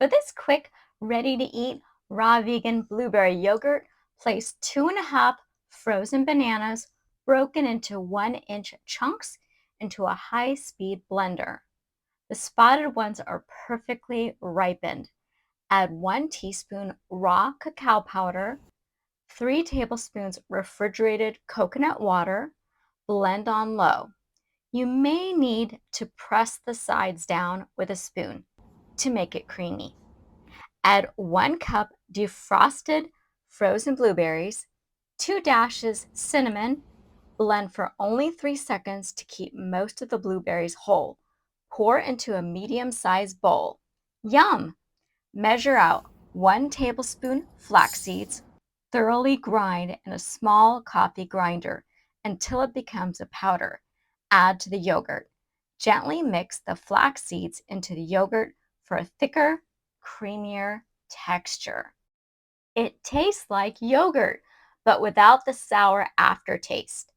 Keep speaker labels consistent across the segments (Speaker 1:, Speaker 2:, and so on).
Speaker 1: For this quick, ready-to-eat raw vegan blueberry yogurt, place 2.5 frozen bananas broken into 1-inch chunks into a high-speed blender. The spotted ones are perfectly ripened. Add 1 teaspoon raw cacao powder, 3 tablespoons refrigerated coconut water, blend on low. You may need to press the sides down with a spoon to make it creamy. Add 1 cup defrosted frozen blueberries, 2 dashes cinnamon, blend for only 3 seconds to keep most of the blueberries whole. Pour into a medium-sized bowl. Yum! Measure out 1 tablespoon flax seeds, thoroughly grind in a small coffee grinder until it becomes a powder. Add to the yogurt. Gently mix the flax seeds into the yogurt for a thicker, creamier texture. It tastes like yogurt, but without the sour aftertaste.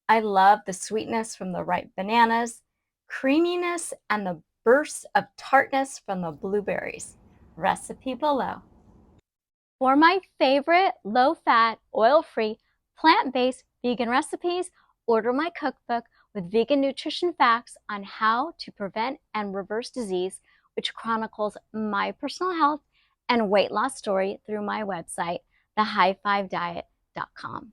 Speaker 1: I love the sweetness from the ripe bananas, creaminess, and the bursts of tartness from the blueberries. Recipe below. For my favorite low-fat, oil-free, plant-based vegan recipes, order my cookbook with vegan nutrition facts on how to prevent and reverse disease, which chronicles my personal health and weight loss story through my website, thehigh5diet.com.